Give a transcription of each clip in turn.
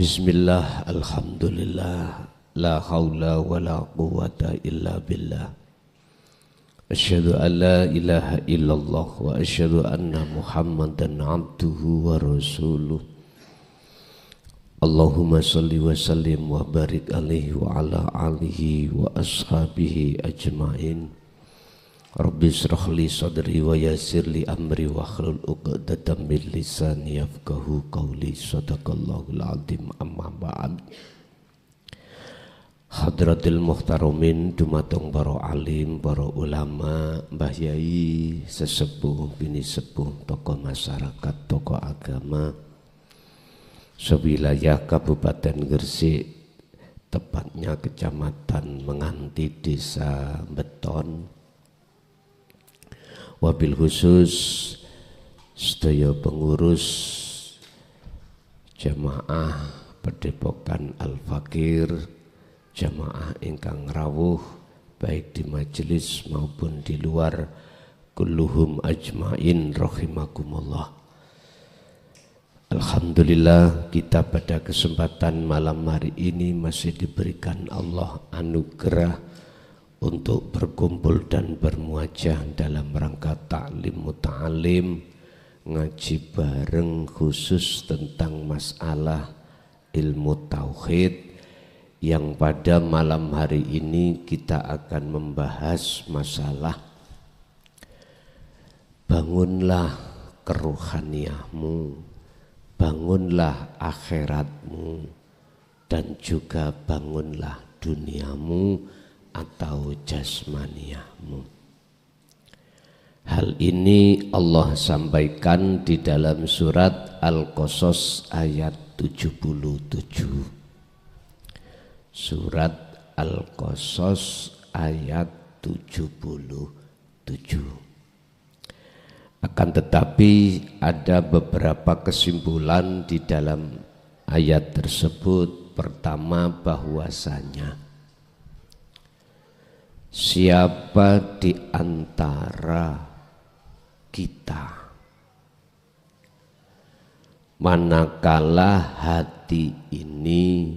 Bismillah, alhamdulillah, la haula wa la quwata illa billah. Asyhadu an la ilaha illallah wa asyhadu anna Muhammadan abduhu wa rasuluh. Allahumma salli wa sallim wa barik alaihi wa ala alihi wa ashabihi ajma'in. Rabbi shrah li sadri wa yassir li amri wa hlul 'uqdatam min lisani yafqahu qawli. Shadaqallahul azim. Amma ba'd. Hadratil muhtaramin, dumateng para alim, para ulama, mbah yai, sesepuh, bini sepuh, tokoh masyarakat, tokoh agama sewilayah Kabupaten Gresik, tepatnya Kecamatan Menganti, Desa Beton. Wabil khusus sedaya pengurus jamaah Padepokan Al-Fakir, jamaah ingkang rawuh baik di majelis maupun di luar, kulluhum ajmain rahimakumullah. Alhamdulillah, kita pada kesempatan malam hari ini masih diberikan Allah anugerah untuk berkumpul dan bermuajah dalam rangka ta'lim muta'alim, ngaji bareng khusus tentang masalah ilmu tauhid, yang pada malam hari ini kita akan membahas masalah bangunlah kerohaniahmu, bangunlah akhiratmu, dan juga bangunlah duniamu atau jasmaniahmu. Hal ini Allah sampaikan di dalam surat Al-Qasas ayat 77. Surat Al-Qasas ayat 77. Akan tetapi ada beberapa kesimpulan di dalam ayat tersebut. Pertama, bahwasanya siapa di antara kita manakala hati ini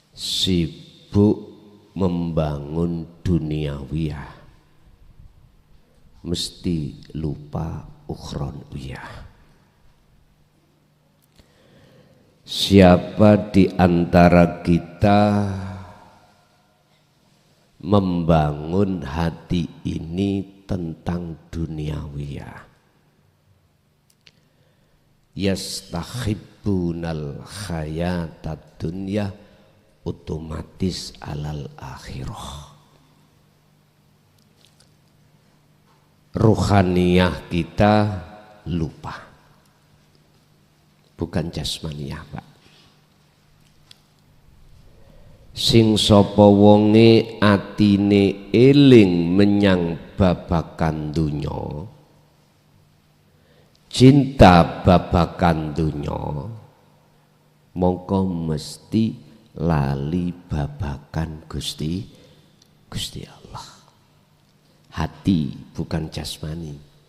sibuk membangun duniawiyah, mesti lupa ukhronwiyah. Siapa di antara kita membangun hati ini tentang duniawiyah, yastahibbunal hayatad dunya, otomatis alal akhirah. Ruhaniyah kita lupa, bukan jasmaniyah, Pak. Sing sapa wonge atine eling menyang babagan dunya, cinta babagan dunya, mongko mesti lali babagan Gusti Allah. Hati bukan jasmani.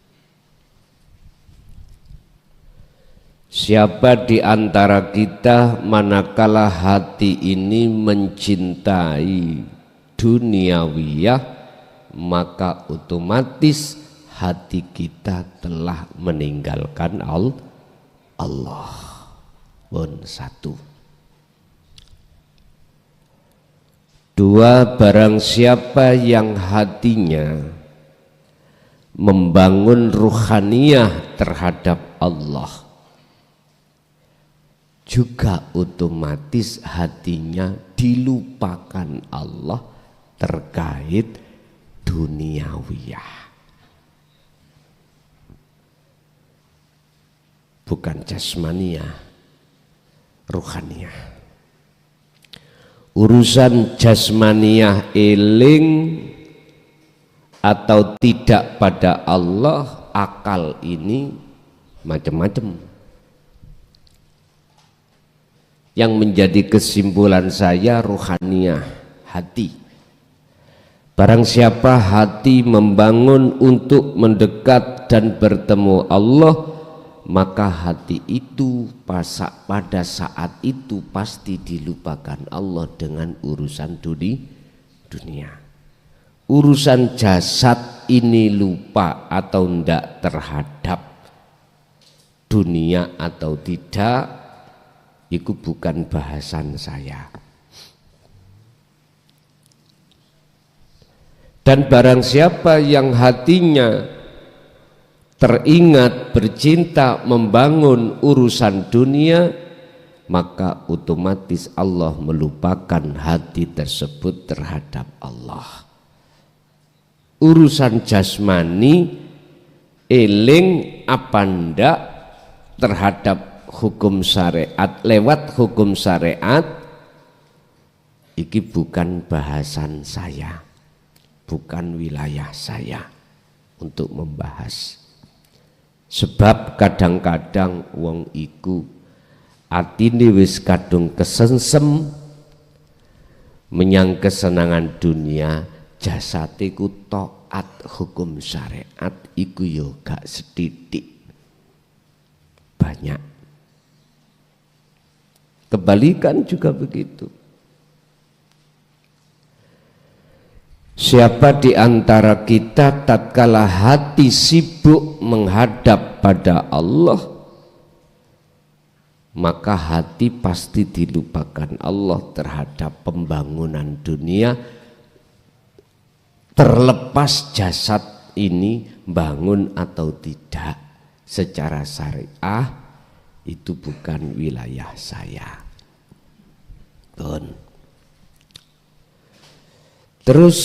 Siapa di antara kita manakala hati ini mencintai duniawiyah, maka otomatis hati kita telah meninggalkan Allah. Pun satu. Dua, barang siapa yang hatinya membangun ruhaniyah terhadap Allah, juga otomatis hatinya dilupakan Allah terkait duniawiyah. Bukan jasmaniyah, ruhaniyah. Urusan jasmaniyah eling atau tidak pada Allah, akal ini macam-macam. Yang menjadi kesimpulan saya ruhaniyah, hati. Barang siapa hati membangun untuk mendekat dan bertemu Allah, maka hati itu pada saat itu pasti dilupakan Allah dengan urusan dunia. Urusan jasad ini lupa atau tidak terhadap dunia atau tidak, itu bukan bahasan saya. Dan barang siapa yang hatinya teringat bercinta membangun urusan dunia, maka otomatis Allah melupakan hati tersebut terhadap Allah. Urusan jasmani eling apa ndak terhadap hukum syariat, lewat hukum syariat, iki bukan bahasan saya, bukan wilayah saya untuk membahas. Sebab kadang-kadang wong iku atine wis kadung kesensem menyang kesenangan dunia, jasate ku taat hukum syariat iku yo gak setitik, banyak. Kebalikan juga begitu. Siapa di antara kita tatkala hati sibuk menghadap pada Allah, maka hati pasti dilupakan Allah terhadap pembangunan dunia, terlepas jasad ini bangun atau tidak secara syariah, itu bukan wilayah saya. Terus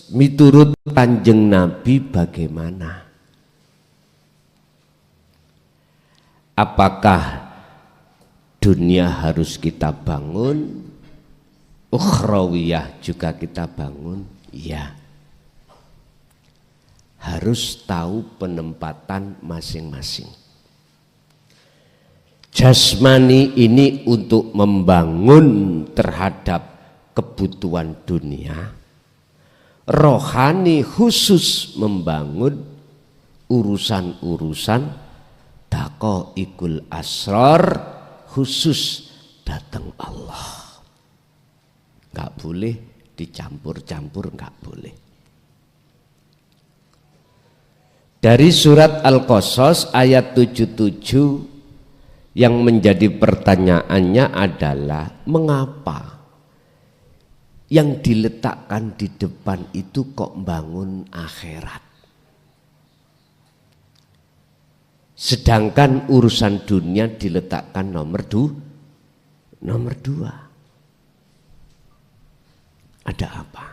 miturut Kanjeng Nabi bagaimana? Apakah dunia harus kita bangun, ukhrawiyah juga kita bangun? Iya. Harus tahu penempatan masing-masing. Jasmani ini untuk membangun terhadap kebutuhan dunia, rohani khusus membangun urusan-urusan daqaiqul asrar, khusus datang Allah. Enggak boleh dicampur-campur, enggak boleh. Dari surat Al-Qasas ayat 77 yang menjadi pertanyaannya adalah mengapa yang diletakkan di depan itu kok bangun akhirat, sedangkan urusan dunia diletakkan nomor dua. Ada apa?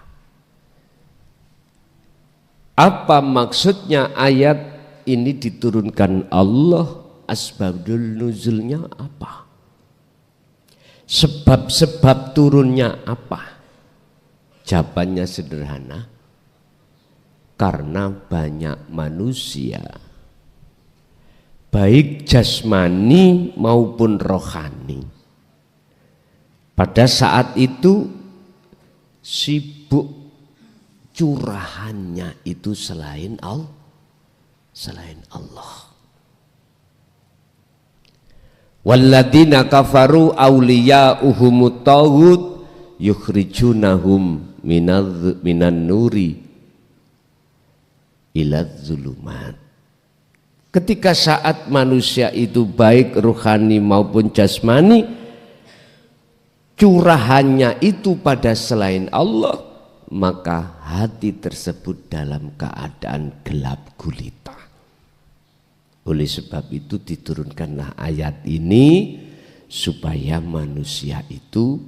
Apa maksudnya ayat ini diturunkan Allah? Asbabul nuzulnya apa? Sebab-sebab turunnya apa? Jawabannya sederhana, karena banyak manusia, baik jasmani maupun rohani, pada saat itu sibuk curahannya itu selain Allah. Walladzina kafaru awliya'uhumut taghut yukhrijunahum minan nuri ilaz zulumat. Ketika saat manusia itu baik rohani maupun jasmani, curahannya itu pada selain Allah, maka hati tersebut dalam keadaan gelap gulita. Oleh sebab itu diturunkanlah ayat ini supaya manusia itu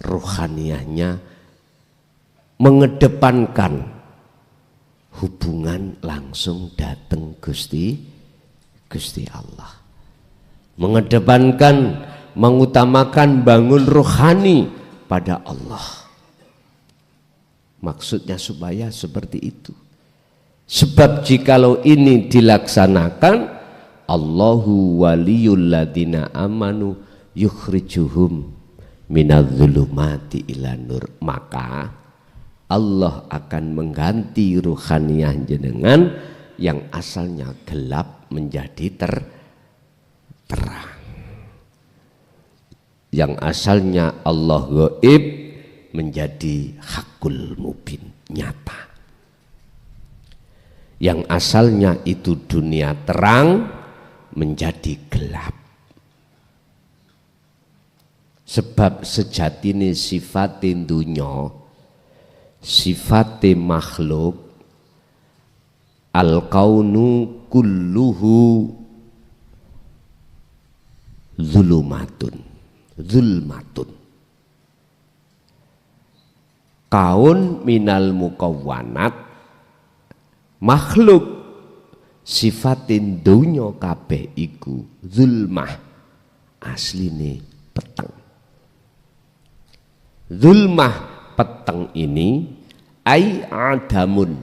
rohaniahnya mengedepankan hubungan langsung datang Gusti Allah, mengedepankan, mengutamakan bangun rohani pada Allah. Maksudnya supaya seperti itu. Sebab jikalau ini dilaksanakan, Allahu waliyul ladina amanu yukhrijuhum minadz-zulumati ilan nur, maka Allah akan mengganti ruhaniyah jenengan yang asalnya gelap menjadi terang. Yang asalnya Allah gaib menjadi hakul mubin, nyata. Yang asalnya itu dunia terang menjadi gelap. Sebab sejatine sifate dunya, sifate makhluk, al-kaunu kulluhu zulmatun. Kaun minal mukawwanat, makhluk sifatin dunya kabeh iku zulmah, asline peteng. Zulmah peteng ini ai adamun,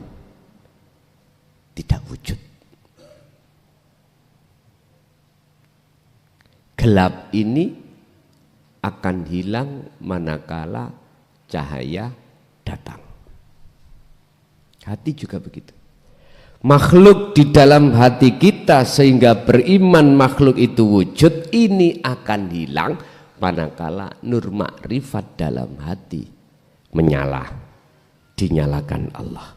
tidak wujud. Gelap ini akan hilang manakala cahaya datang. Hati juga begitu. Makhluk di dalam hati kita sehingga beriman makhluk itu wujud, ini akan hilang manakala nur makrifat dalam hati menyala, dinyalakan Allah.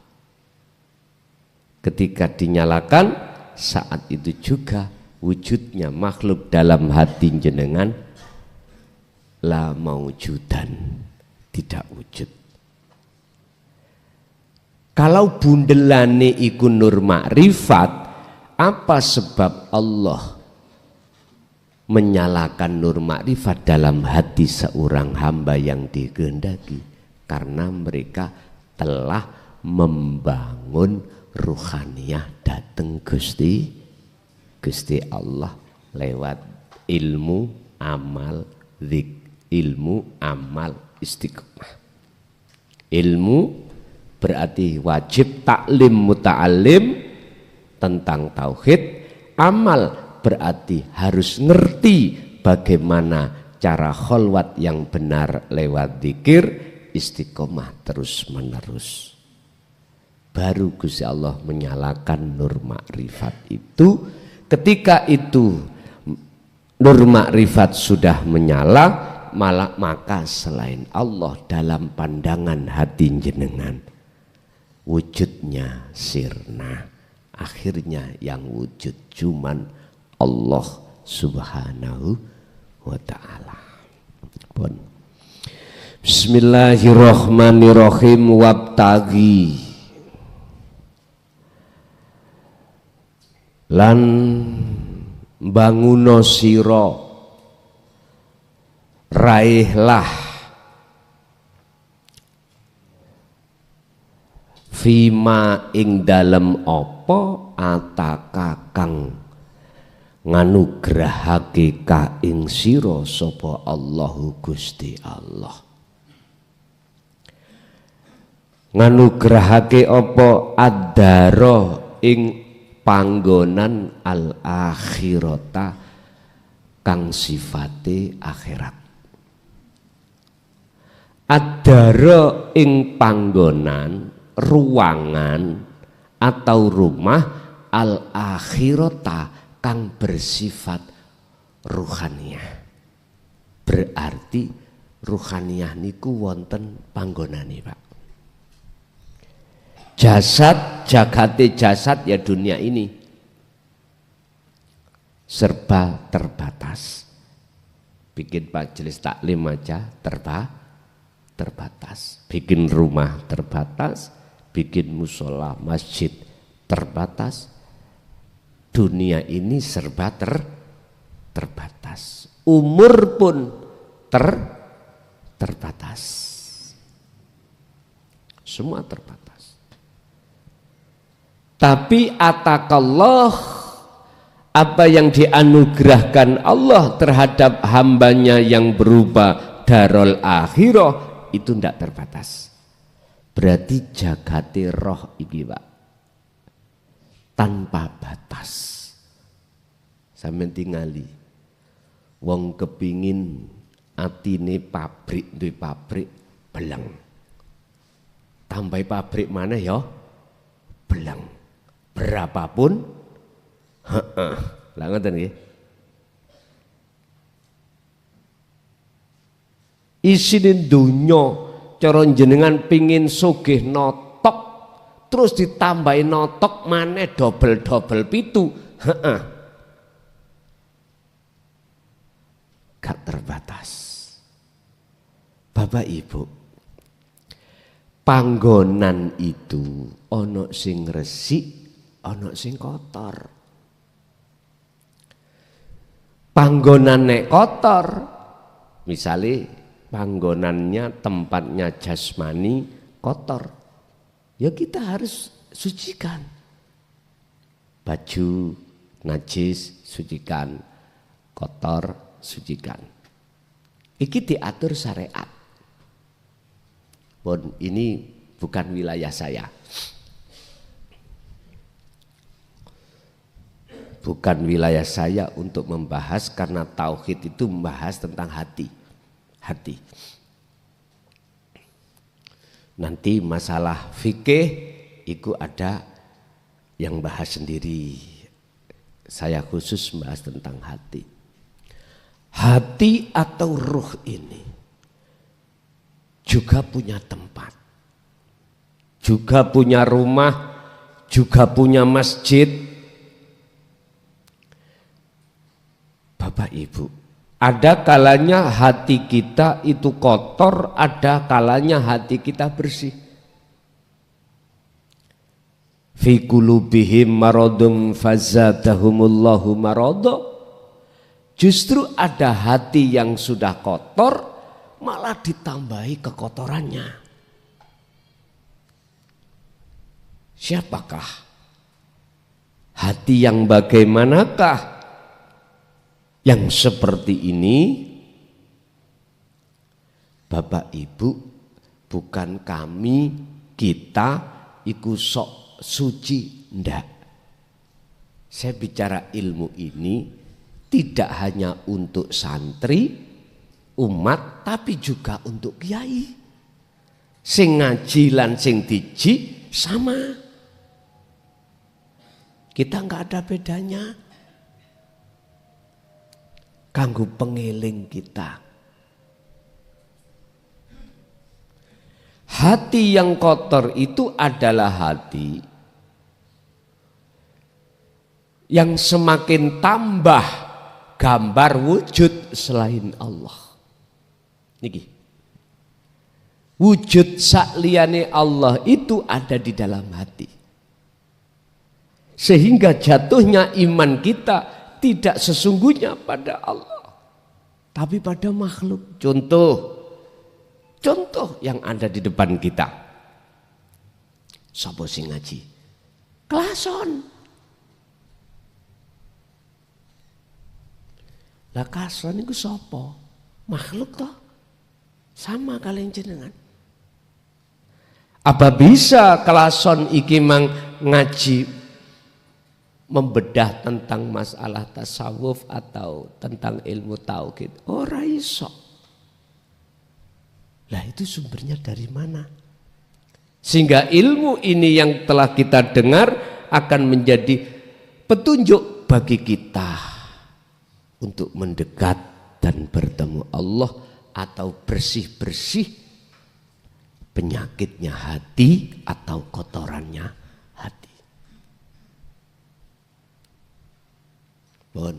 Ketika dinyalakan, saat itu juga wujudnya makhluk dalam hati jenengan la maujudan, tidak wujud. Kalau bundelane iku nur makrifat, apa sebab Allah menyalakan nur makrifat dalam hati seorang hamba yang dikehendaki? Karena mereka telah membangun ruhaniyah dateng Gusti Allah lewat ilmu, amal, ilmu, amal, istiqomah. Ilmu berarti wajib taklim muta'alim tentang tauhid. Amal berarti harus ngerti bagaimana cara kholwat yang benar lewat zikir. Istiqomah terus menerus. Baru Gusti Allah menyalakan nur makrifat itu. Ketika itu nur makrifat sudah menyala, maka selain Allah dalam pandangan hati jenengan wujudnya sirna. Akhirnya yang wujud cuman Allah subhanahu wa ta'ala. Bismillahirrahmanirrahim. Wabtagi lan banguno sira, raihlah fima ing dalem apa ataka kang nganugrahake ka ing sira sapa Allahu Gusti Allah. Nganugrahake apa? Adaro ing panggonan al akhirata kang sifate akhirat. Adaro ing panggonan, ruangan atau rumah al akhirata kang bersifat ruhaniyah. Berarti ruhaniyah niku wonten panggonane, Pak. Jasad, jagate jasad ya dunia ini serba terbatas. Bikin majelis taklim aja terbatas. Bikin rumah terbatas, bikin musola, masjid terbatas. Dunia ini serba terbatas. Umur pun terbatas. Semua terbatas. Tapi atakallah, apa yang dianugerahkan Allah terhadap hambanya yang berupa darul akhirah itu tidak terbatas. Berarti jagate roh iki, Pak, tanpa batas. Sampeyan tingali wong kepingin atine pabrik, duwe pabrik belang. Tambahi pabrik mana ya? Belang. Berapapun, lah ngoten nggih. Isine donya cara jenengan pingin sugih notok terus ditambahi notok maneh dobel-dobel pitu. Heeh. Gak terbatas. Bapak Ibu, panggonan itu ono sing resik, ono sing kotor. Panggonan nek kotor, misalnya panggonannya tempatnya jasmani kotor, ya kita harus sucikan. Baju najis sucikan, kotor sucikan. Iki diatur syariat. Bon, ini bukan wilayah saya. Bukan wilayah saya untuk membahas karena tauhid itu membahas tentang hati. Hati. Nanti masalah fikih itu ada yang bahas sendiri. Saya khusus membahas tentang hati. Hati atau ruh ini juga punya tempat, juga punya rumah, juga punya masjid. Bapak Ibu, ada kalanya hati kita itu kotor, ada kalanya hati kita bersih. Fi qulubihim maradun fazadahumullahu marada. Justru ada hati yang sudah kotor malah ditambahi kekotorannya. Siapakah? Hati yang bagaimanakah? Yang seperti ini, Bapak Ibu, bukan kami, kita ikut sok suci, ndak. Saya bicara ilmu ini tidak hanya untuk santri, umat, tapi juga untuk kiai. Sing ngaji lan sing diji sama. Kita nggak ada bedanya. Kanggo pengeling kita. Hati yang kotor itu adalah hati yang semakin tambah gambar wujud selain Allah. Niki. Wujud sakliyane Allah itu ada di dalam hati. Sehingga jatuhnya iman kita tidak sesungguhnya pada Allah, tapi pada makhluk. Contoh yang ada di depan kita. Sapa sing ngaji? Klason. Lah klason iku sapa? Makhluk toh? Sama kalian jenengan. Apa bisa klason iki mang ngaji membedah tentang masalah tasawuf atau tentang ilmu tauhid? Ora iso. Lah itu sumbernya dari mana? Sehingga ilmu ini yang telah kita dengar akan menjadi petunjuk bagi kita untuk mendekat dan bertemu Allah atau bersih-bersih penyakitnya hati atau kotorannya hati. Bon,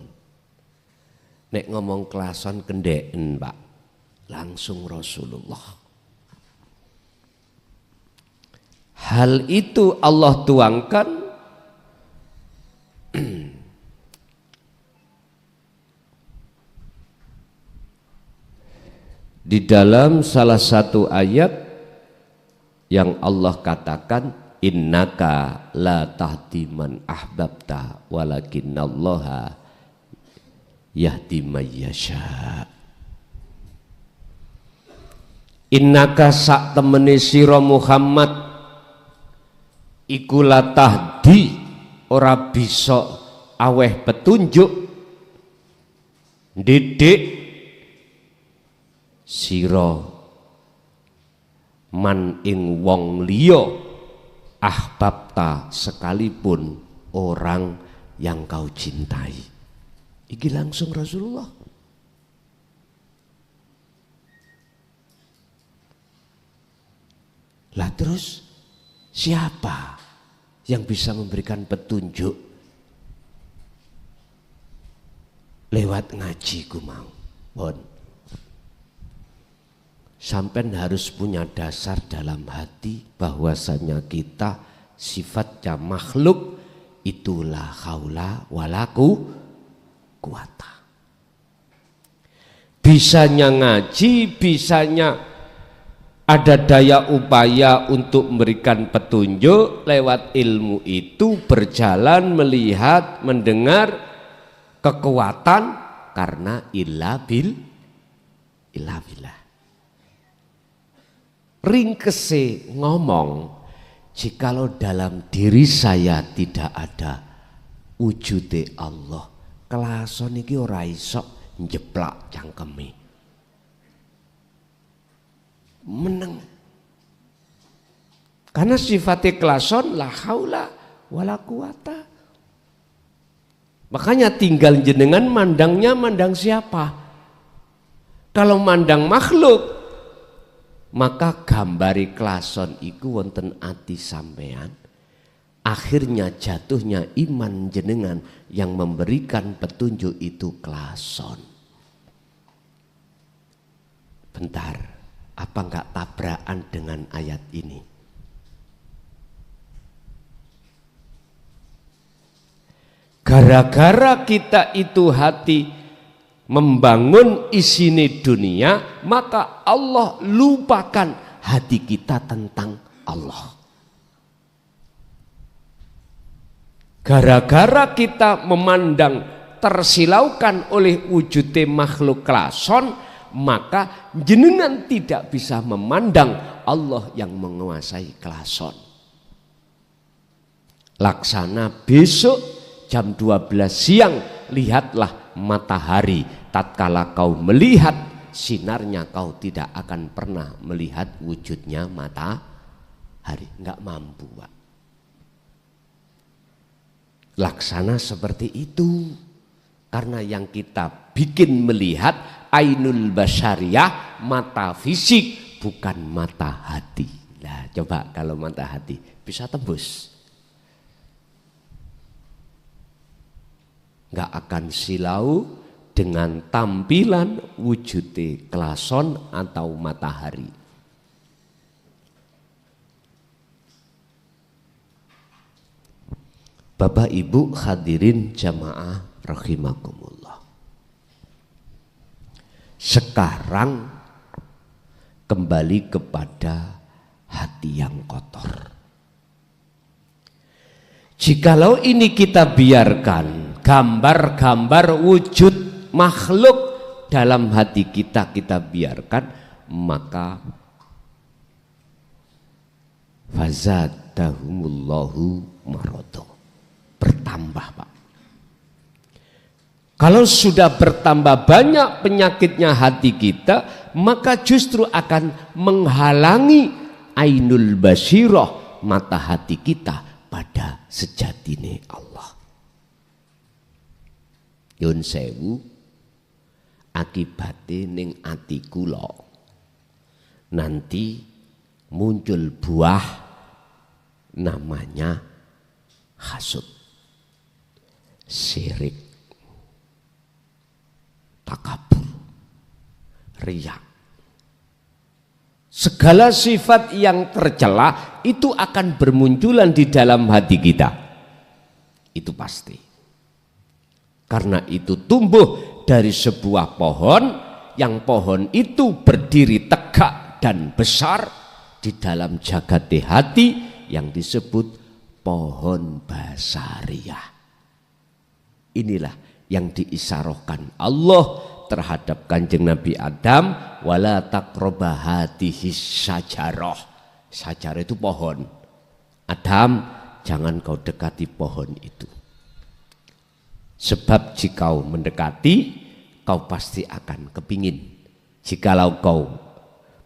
nek ngomong klason kendeken Pak, langsung Rasulullah. Hal itu Allah tuangkan di dalam salah satu ayat yang Allah katakan, innaka la tahdi man ahbabta walakinnallaha yahdi may yasha. Innaka sak temene sira Muhammad iku la tahdi, ora bisa aweh petunjuk didik sira man ing wong liya ahbabta, sekalipun orang yang kau cintai. Iki langsung Rasulullah. Lah terus siapa yang bisa memberikan petunjuk lewat ngaji ku mau? Bon. Sampai harus punya dasar dalam hati bahwasanya kita sifatnya makhluk, itulah haula walaku kuwata. Bisanya ngaji, bisanya ada daya upaya untuk memberikan petunjuk lewat ilmu itu, berjalan, melihat, mendengar, kekuatan karena illa billah. Ringkese ngomong, jikalau dalam diri saya tidak ada wujude Allah, kelason iki ora iso njeplak cangkeme. Meneng. Karena sifatnya kelason la haula wala quwata. Makanya tinggal jenengan mandangnya mandang siapa? Kalau mandang makhluk, maka gambari kelason iku wonten ati sampean. Akhirnya jatuhnya iman jenengan yang memberikan petunjuk itu kelason. Bentar, apa enggak tabrakan dengan ayat ini? Gara-gara kita itu hati membangun isini dunia, maka Allah lupakan hati kita tentang Allah. Gara-gara kita memandang tersilaukan oleh wujudnya makhluk kelason, maka jenengan tidak bisa memandang Allah yang menguasai kelason. Laksana besok jam 12 siang, lihatlah matahari. Tatkala kau melihat sinarnya, kau tidak akan pernah melihat wujudnya matahari. Enggak mampu, Pak. Laksana seperti itu. Karena yang kita bikin melihat ainul basyariyah, mata fisik, bukan mata hati. Nah, coba kalau mata hati bisa tembus. Enggak akan silau dengan tampilan wujudnya kelason atau matahari. Bapak Ibu hadirin jamaah rahimakumullah. Sekarang kembali kepada hati yang kotor. Jikalau ini kita biarkan gambar-gambar wujud makhluk dalam hati kita biarkan, maka fazadahumullahu marodo, bertambah, Pak. Kalau sudah bertambah banyak penyakitnya hati kita, maka justru akan menghalangi ainul basirah, mata hati kita pada sejatine Allah. Yun sewu, akibate ning ati kula nanti muncul buah namanya hasud, syirik, takabur, riya. Segala sifat yang tercela itu akan bermunculan di dalam hati kita. Itu pasti. Karena itu tumbuh dari sebuah pohon, yang pohon itu berdiri tegak dan besar di dalam jagat hati yang disebut pohon basariyah. Inilah yang diisyarahkan Allah terhadap Kanjeng Nabi Adam, wala taqraba hadhihi syajarah. Syajarah itu pohon. Adam, jangan kau dekati pohon itu. Sebab jika kau mendekati, kau pasti akan kepingin. Jikalau kau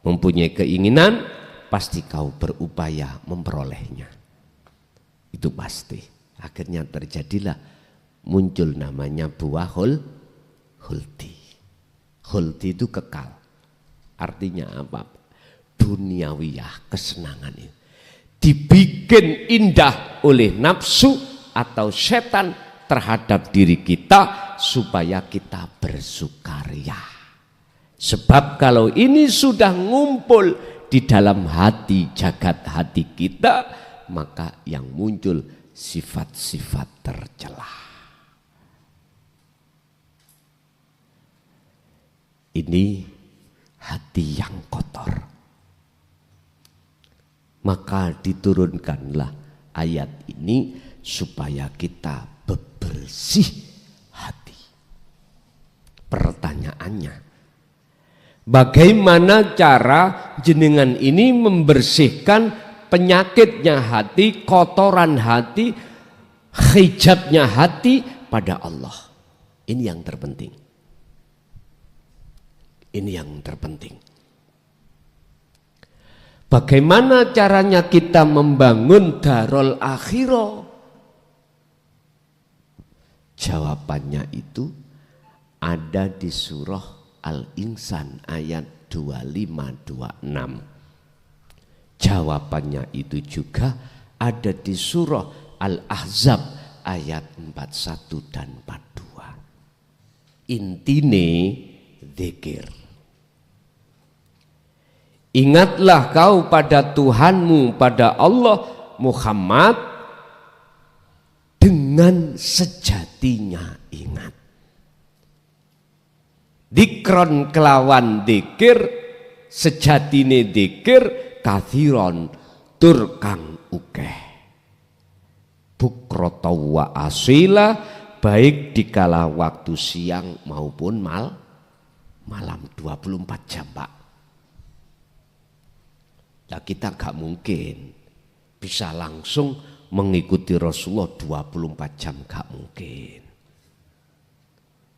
mempunyai keinginan, pasti kau berupaya memperolehnya. Itu pasti. Akhirnya terjadilah muncul namanya buah huldi. Huldi itu kekal. Artinya apa? duniawiyah, kesenangan itu dibikin indah oleh nafsu atau setan terhadap diri kita supaya kita bersukaria. Sebab kalau ini sudah ngumpul di dalam hati, jagat hati kita, maka yang muncul sifat-sifat tercela. Ini hati yang kotor. Maka diturunkanlah ayat ini supaya kita bebersih hati. Pertanyaannya, bagaimana cara jenengan ini membersihkan penyakitnya hati, kotoran hati, hijabnya hati pada Allah? Ini yang terpenting. Ini yang terpenting. Bagaimana caranya kita membangun darul akhirah? Jawabannya itu ada di surah Al-Insan ayat 25-26. Jawabannya itu juga ada di surah Al-Ahzab ayat 41 dan 42. Intine zikir. Ingatlah kau pada Tuhanmu, pada Allah Muhammad, dengan sejatinya ingat. Dikron kelawan dikir, sejatine dikir, kathiron tur kang ukeh. Bukroto wa asila, baik dikala waktu siang maupun malam 24 jam Pak. Nah, kita gak mungkin bisa langsung mengikuti Rasulullah 24 jam, gak mungkin.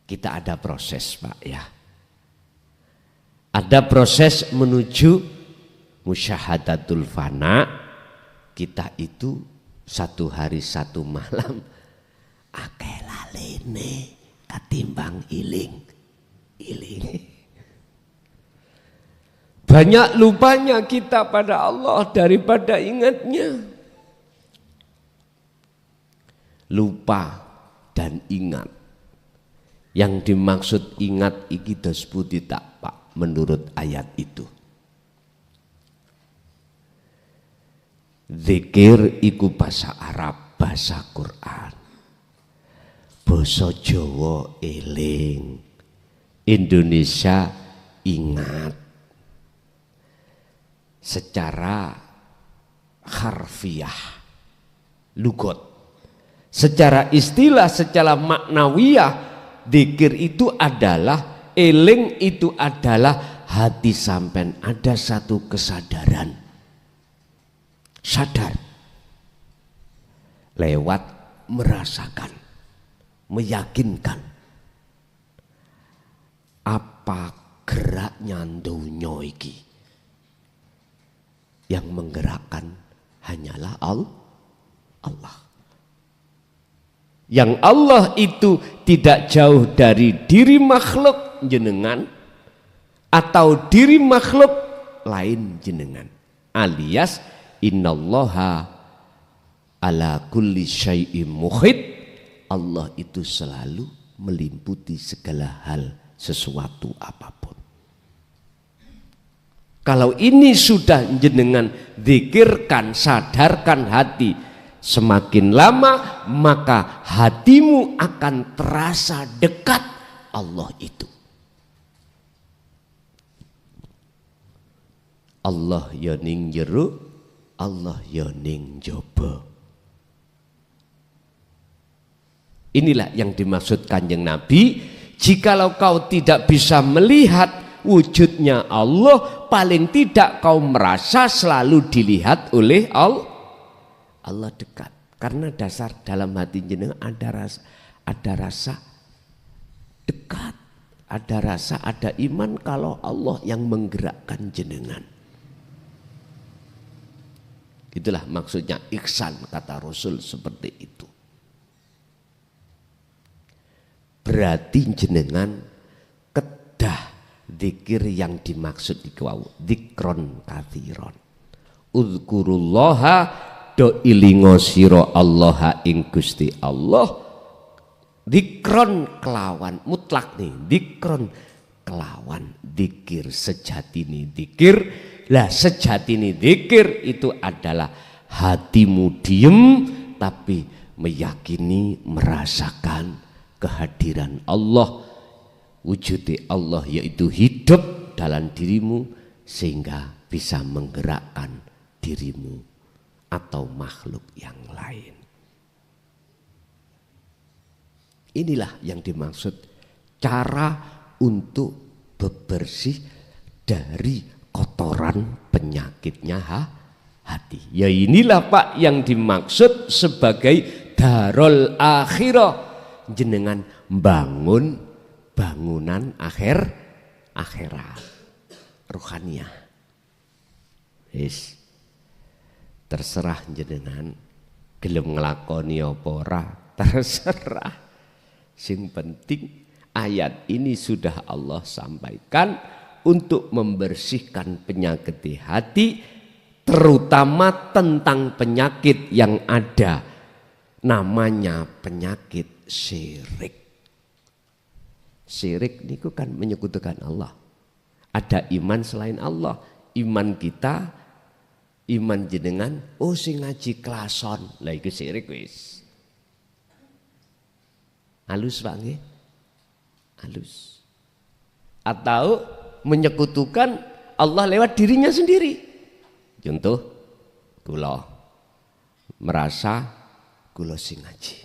Kita ada proses Pak ya. Ada proses menuju musyahadatul fana. Kita itu 1 hari 1 malam akeh lalene katimbang iling. Banyak lupanya kita pada Allah daripada ingatnya. Lupa dan ingat. Yang dimaksud ingat iki disebut tak Pak menurut ayat itu. Zikir iku bahasa Arab, bahasa Quran. Basa Jawa eling. Indonesia ingat. Secara harfiah, lugot, secara istilah, secara maknawiyah, dzikir itu adalah, eling itu adalah hati sampean ada satu kesadaran, sadar, lewat merasakan, meyakinkan apa geraknya dunya iki. Yang menggerakkan hanyalah Allah. Yang Allah itu tidak jauh dari diri makhluk jenengan atau diri makhluk lain jenengan. Alias innallaha ala kulli syai'im muhit. Allah itu selalu meliputi segala hal, sesuatu apapun. Kalau ini sudah jenengan zikirkan, sadarkan hati, semakin lama maka hatimu akan terasa dekat Allah itu. Allah ya ning jero, Allah ya ning jaba. Inilah yang dimaksud Kanjeng Nabi. Jikalau kau tidak bisa melihat wujudnya Allah, paling tidak kau merasa selalu dilihat oleh Allah. Allah dekat. Karena dasar dalam hati jenengan ada rasa dekat, ada rasa, ada iman kalau Allah yang menggerakkan jenengan. Itulah maksudnya ihsan, kata Rasul seperti itu. Berarti jenengan kedah Zikir yang dimaksud iku dzikron katsiron. Uzkurullaha do ilingo sira Allah ing Gusti Allah. Dzikron kelawan mutlak nih, dzikron kelawan dzikir sejatine dzikir. Lah sejatine dzikir itu adalah hatimu diem tapi meyakini merasakan kehadiran Allah. Wujudi Allah yaitu hidup dalam dirimu sehingga bisa menggerakkan dirimu atau makhluk yang lain. Inilah yang dimaksud cara untuk bebersih dari kotoran penyakitnya hati. Ya inilah Pak yang dimaksud sebagai darul akhirah, jenengan bangun bangunan akhirat ruhaniyah. Wis terserah jenengan gelem nglakoni apa ora, terserah. Sing penting ayat ini sudah Allah sampaikan untuk membersihkan penyakit di hati, terutama tentang penyakit yang ada namanya penyakit syirik. Syirik niku kan menyekutukan Allah. Ada iman selain Allah. Iman kita, iman jenengan, oh sing ngaji klason. Lah iku syirik wis. Halus Pak nggih? Halus. Atau menyekutukan Allah lewat dirinya sendiri. Contoh, kula merasa kula sing ngaji.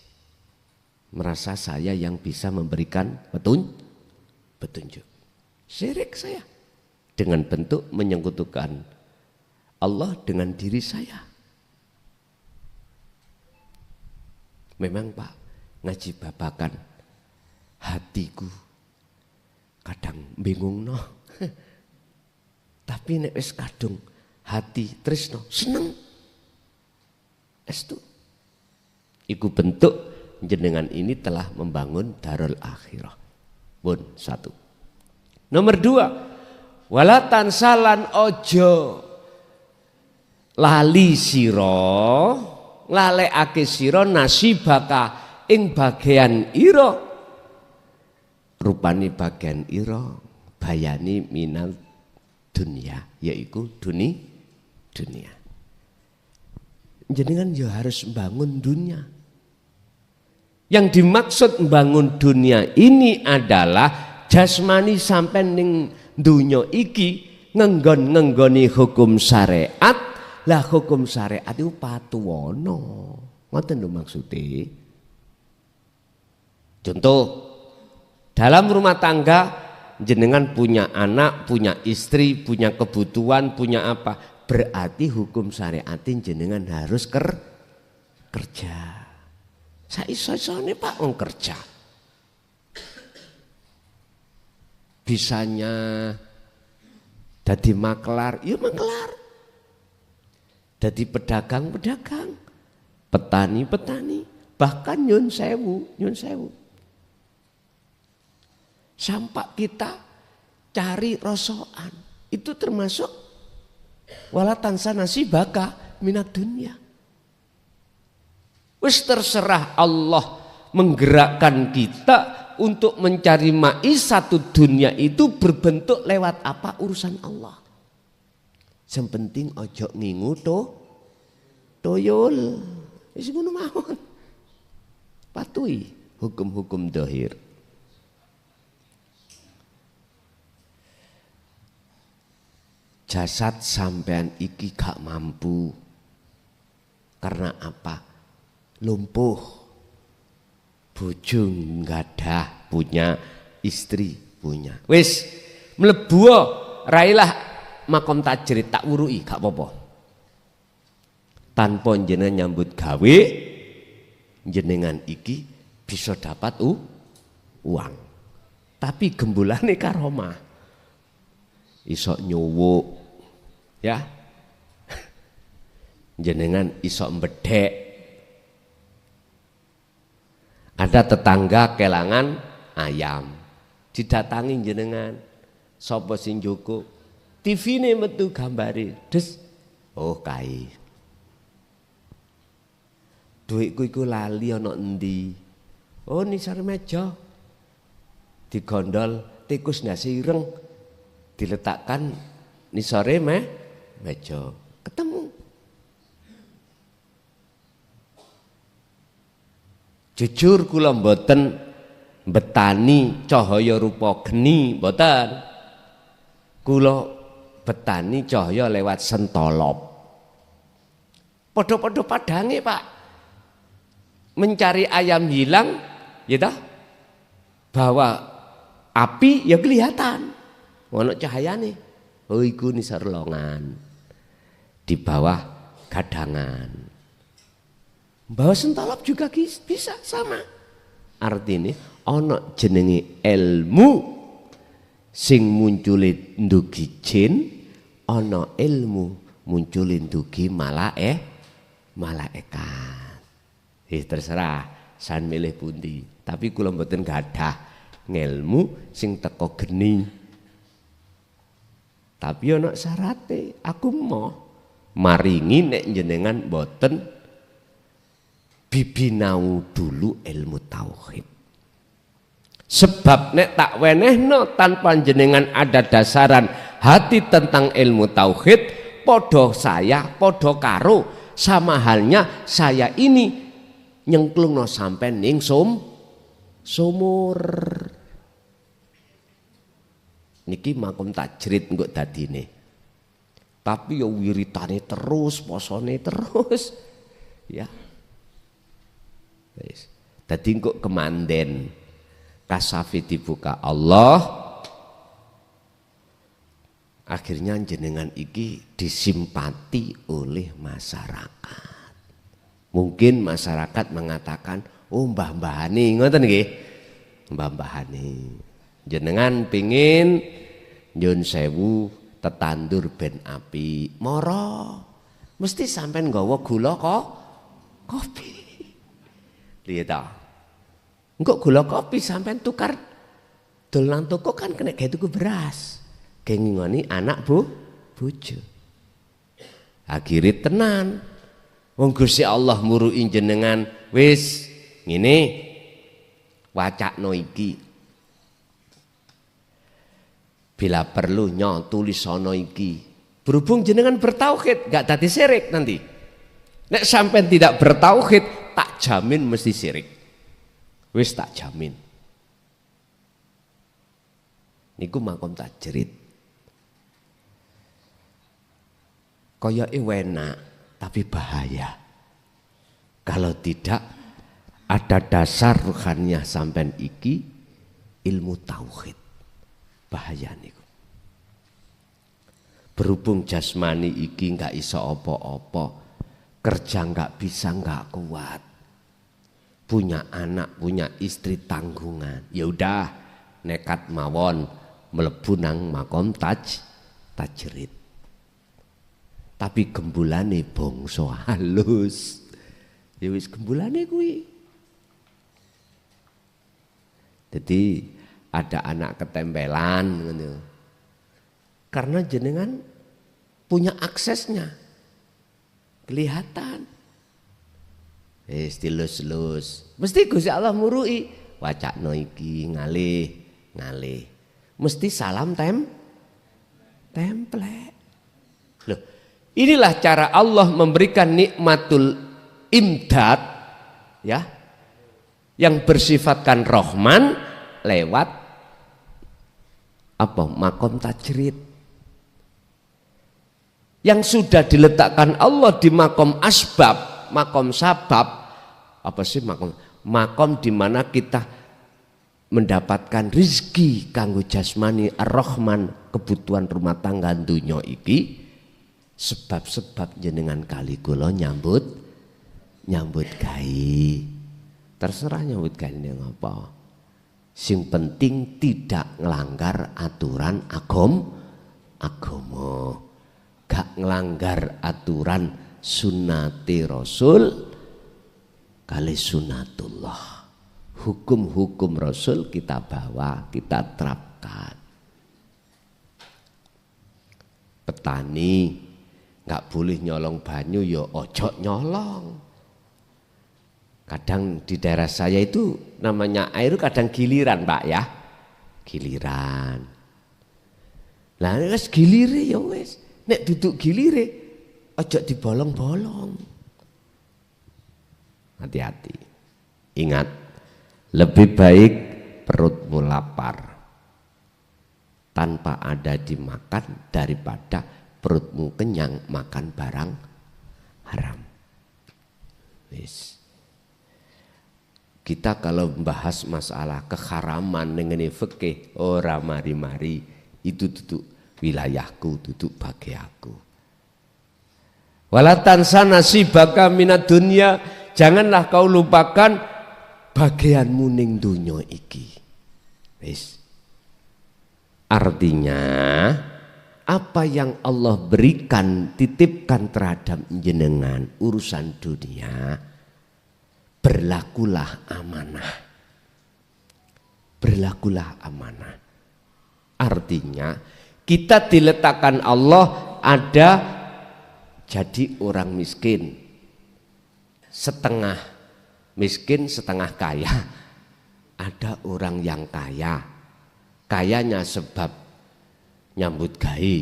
Merasa saya yang bisa memberikan petunjuk. Syirik saya dengan bentuk menyekutukan Allah dengan diri saya. Memang Pak, ngaji babakan hatiku kadang bingung no. Tapi nek wis kadung hati tresno seneng. Estu. Iku bentuk jenengan ini telah membangun darul akhirah. Pun satu. Nomor dua, wala tansalan ojo lali sira, lalekake sira nasibaka ing bagian ira. Rupane bagian ira bayani minal dunia, yaitu dunia. Jenengan ya harus bangun dunia. Yang dimaksud membangun dunia ini adalah jasmani sampai ning dunya iki ngenggon-ngenggoni hukum syariat. Lah hukum syariat itu patuwono. Ngoten lho maksude. Contoh, dalam rumah tangga jenengan punya anak, punya istri, punya kebutuhan, punya apa? Berarti hukum syariat jenengan harus kerja. Saiso-isone Pak wong kerja. Bisanya dadi maklar, ya maklar. Dadi pedagang, petani, bahkan nyun sewu. Sampai kita cari rosoan, itu termasuk wala tansa nasibaka minad dunya. Wis terserah Allah menggerakkan kita untuk mencari maisatu dunia itu berbentuk lewat apa urusan Allah. Yang penting ojo ngingu toyol. Wis ngono mawon. Patuhi hukum-hukum zahir. Jasad sampean iki gak mampu. Karena apa? Lumpuh, bojo ngadah, punya istri, punya. Wis mlebu railah makom tajrid tak wurui gak apa-apa. Tanpa jenengan nyambut gawe, jenengan iki bisa dapat uang. Tapi gembulane karomah. Iso nyuwuk, ya. Jenengan iso mbedhek. Ada tetangga kelangan ayam, didatangi jenengan, Sapa sing njoko? TV-ne metu gambare. Des. Oh, kae. Duitku iku lali ana endi? Oh, nisar meja. Digondol tikus nasi ireng diletakkan nisare meja. Ketemu. Jujur kula mboten betani cahaya rupa geni, mboten. Kula betani cahaya lewat sentolop. Padha-padha padange, Pak. Mencari ayam hilang, ya toh? Bahwa api ya kelihatan. Ono cahayane. Oh, iku nisar longan. Di bawah gadangan. Bawa sentolop juga bisa sama. Artinya ono jenenge ilmu sing munculi ndugi jin, ono ilmu munculi ndugi malaikat. Terserah san milih pundi. Tapi kula mboten gadah ngelmu sing teko geni. Tapi ono syarate, aku mau maringi nek jenengan mboten bibinau dulu ilmu tauhid. Sebab nek tak wenehno tanpa jenengan ada dasaran hati tentang ilmu tauhid, podo saya, podo karo, sama halnya saya ini nyengklungno sampai ning sumur. Niki makom tajrid engko dadine. Tapi ya wiritane terus, posone terus. Ya. Wis. Dadi engko kemanden kasafi dibuka Allah. Akhirnya jenengan iki disimpati oleh masyarakat. Mungkin masyarakat mengatakan, oh mbah-mbahane, ngoten nggih. Mbah-mbahane. Jenengan pengin nyun sewu tetandur ben api, moro mesti sampean nggawa gula kok kopi. Lihat ta. Engko gula kopi sampean tukar dolan toko kan kena gawe tuku beras. Gengingoni anak bojo. Akhire tenan. Wong Gusti Allah muruki jenengan, wis ngene wacakno iki. Bila perlu tulisono iki. Berhubung jenengan bertauhid, gak dadi syirik nanti. Nek sampean tidak bertauhid, tak jamin mesti syirik. Wis tak jamin. Niku makom tajrid. Koyoke enak, tapi bahaya. Kalau tidak ada dasar ruhannya sampean iki ilmu tauhid. Bahaya niku. Berhubung jasmani iki nggak iso apa-apa, kerja nggak bisa, nggak kuat, punya anak, punya istri tanggungan, ya udah nekat mawon mlebu nang makom tajrid. Tapi gembulane bangsa halus, ya wis gembulane kuwi. Jadi ada anak ketempelan gitu. Karena jenengan punya aksesnya. Kelihatan. Dilus-lus. Mesti Gusti Allah murui. Wacakno iki ngalih. Mesti salam template. Loh, inilah cara Allah memberikan nikmatul imdad ya. Yang bersifatkan Rahman lewat apa? Makom tajrid. Yang sudah diletakkan Allah di makom asbab, makom sabab, apa sih makom? Makom di mana kita mendapatkan rizki kanggo jasmani ar-Rahman, kebutuhan rumah tangga dunya iki, sebab-sebab jenengan kali kula nyambut gawe. Terserah nyambut gawe ning apa. Sing penting tidak ngelanggar aturan agama, gak ngelanggar aturan sunnati Rasul kali sunnatullah. Hukum-hukum Rasul kita bawa, kita terapkan. Petani nggak boleh nyolong banyu, ya ojo nyolong. Kadang di daerah saya itu namanya air kadang giliran Pak ya, giliran. Lah wis gilire ya wis, nek duduk gilire ojo dibolong-bolong. Hati-hati. Ingat, lebih baik perutmu lapar tanpa ada dimakan daripada perutmu kenyang makan barang haram. Wis. Kita kalau membahas masalah keharaman dengan fikih ora mari-mari, itu duduk wilayahku, duduk bagianku. Wala tansa nasibaka minad dunya, janganlah kau lupakan bagianmu ning dunya iki. Wis. Artinya apa yang Allah berikan, titipkan terhadap jenengan urusan dunia, berlakulah amanah. Berlakulah amanah. Artinya kita diletakkan Allah ada jadi orang miskin, setengah miskin setengah kaya. Ada orang yang kaya, kayanya sebab nyambut gawe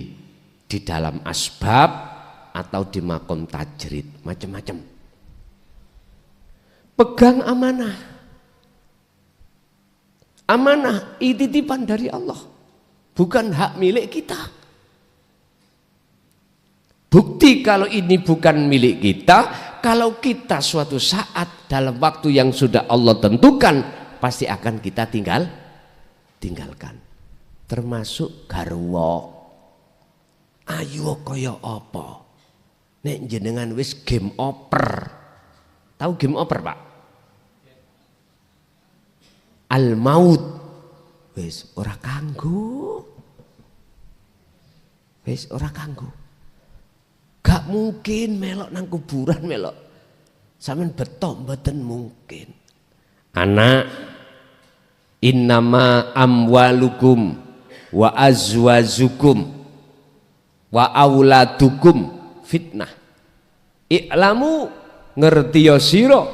di dalam asbab atau di makom tajrid, macam-macam. Pegang amanah. Amanah itu titipan dari Allah, bukan hak milik kita. Bukti kalau ini bukan milik kita, kalau kita suatu saat dalam waktu yang sudah Allah tentukan pasti akan kita tinggalkan. Termasuk garwa. Ayo kaya apa? Nek jenengan wis game over. Tahu game over, Pak? Al maut. Wis ora kanggo. Wis ora kanggo. Gak mungkin melok nang kuburan melok. Sampeyan betok mboten mungkin. Anak, innama amwalukum wa azwajukum wa auladukum fitnah. I'lamu, ngerti ya sira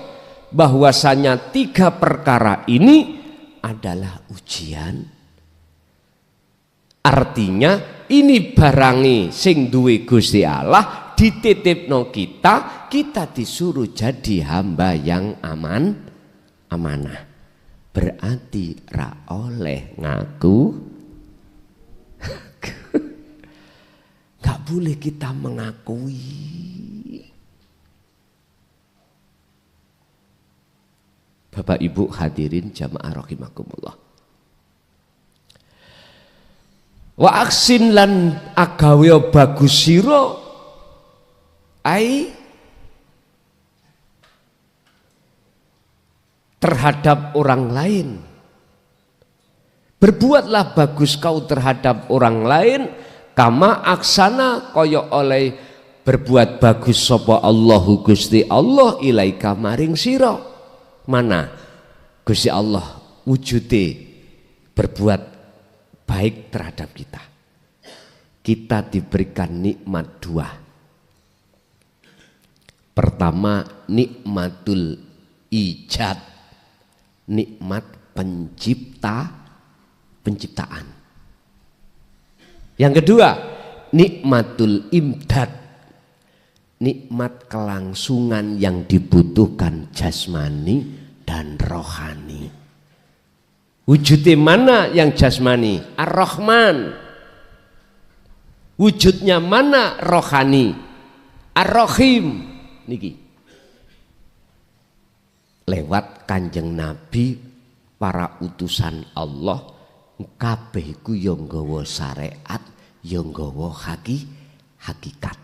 bahwasanya 3 perkara ini adalah ujian. Artinya ini barangi sing duwe Gusti Allah dititipno kita, kita disuruh jadi hamba yang amanah. Berarti ra oleh ngaku. Gak boleh kita mengakui. Bapak Ibu hadirin jamaah rahimakumullah. Wa aksin lan agawe bagus sira ai terhadap orang lain. Berbuatlah bagus kau terhadap orang lain kama aksana kaya oleh berbuat bagus sapa Allahu Gusti Allah ilaika maring sira. Mana Gusti Allah wujude berbuat baik terhadap kita. Kita diberikan nikmat 2. Pertama, nikmatul ijad, nikmat penciptaan. Yang kedua, nikmatul imdad, nikmat kelangsungan yang dibutuhkan jasmani dan rohani. Wujudnya mana yang jasmani? Ar-Rahman. Wujudnya mana rohani? Ar-Rahim. Niki. Lewat Kanjeng Nabi, para utusan Allah, kabeh iku ya nggawa syariat, ya nggawa hakikat.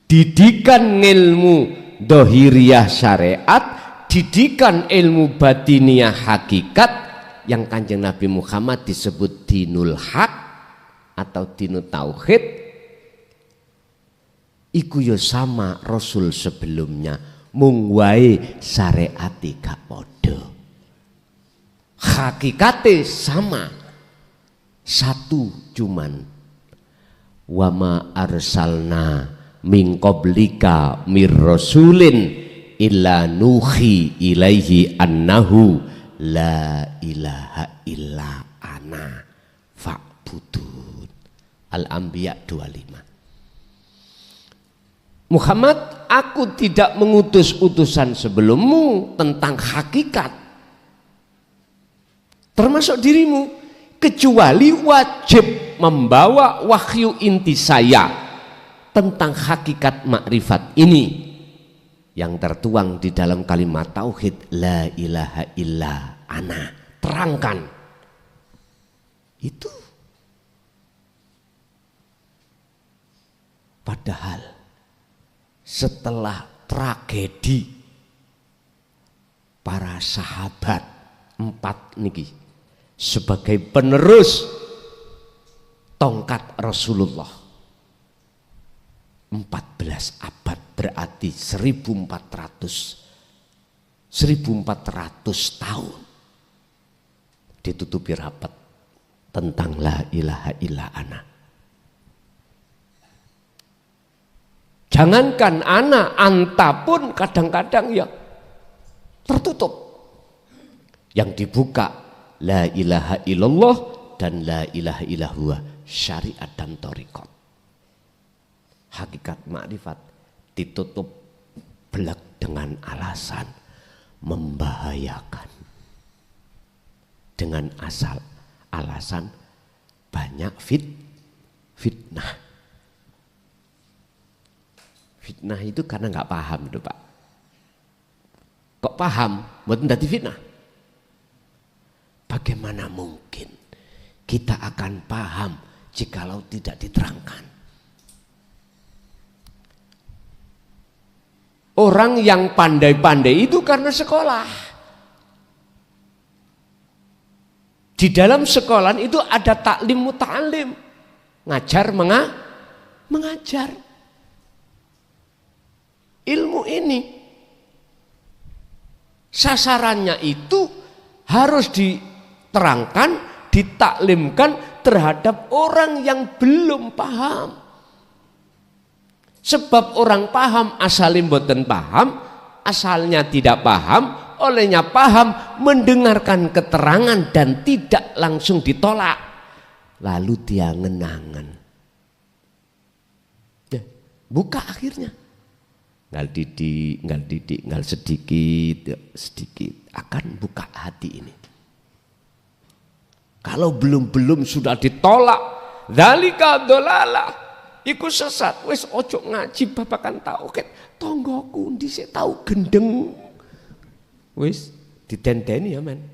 Didikan ilmu dohiriyah syariat, didikan ilmu batiniah hakikat, yang Kanjeng Nabi Muhammad disebut dinul haq atau dinul tauhid, iku yo sama Rasul sebelumnya, mung wae syariate gak padha. Hakikate sama, satu cuman wa ma arsalna min qablika mir rasulin illa nuhi ilaihi annahu la ilaha illa ana fa'budun. Al-Anbiya 25. Muhammad, aku tidak mengutus utusan sebelummu tentang hakikat termasuk dirimu, kecuali wajib membawa wahyu inti saya tentang hakikat makrifat ini yang tertuang di dalam kalimat tauhid la ilaha illa ana. Terangkan itu. Padahal setelah tragedi para sahabat 4 niki sebagai penerus tongkat Rasulullah 14 abad, berarti 1400 tahun ditutupi rapat tentang la ilaha illa ana. Jangankan ana, anta pun kadang-kadang ya tertutup. Yang dibuka la ilaha illallah dan la ilaha illallah, syariat dan thariqat. Hakikat makrifat ditutup belak dengan alasan membahayakan. Dengan alasan banyak fitnah. Fitnah itu karena nggak paham itu Pak. Kok paham? Buat ndati fitnah. Bagaimana mungkin kita akan paham jikalau tidak diterangkan? Orang yang pandai-pandai itu karena sekolah. Di dalam sekolah itu ada taklim muta'alim, ngajar mengajar. Ilmu ini sasarannya itu harus diterangkan, ditaklimkan terhadap orang yang belum paham. Sebab orang paham asalnya mboten paham, asalnya tidak paham, olehnya paham, mendengarkan keterangan dan tidak langsung ditolak. Lalu dia ngenangan. Buka akhirnya. Ngal didik, ngal sedikit akan buka hati ini. Kalau belum sudah ditolak, dzalika dhalalah, iku sesat. Wis ojo ngaji babakan tauhid, tonggoku dhisik tau gendeng. Wis ditendeni ya men.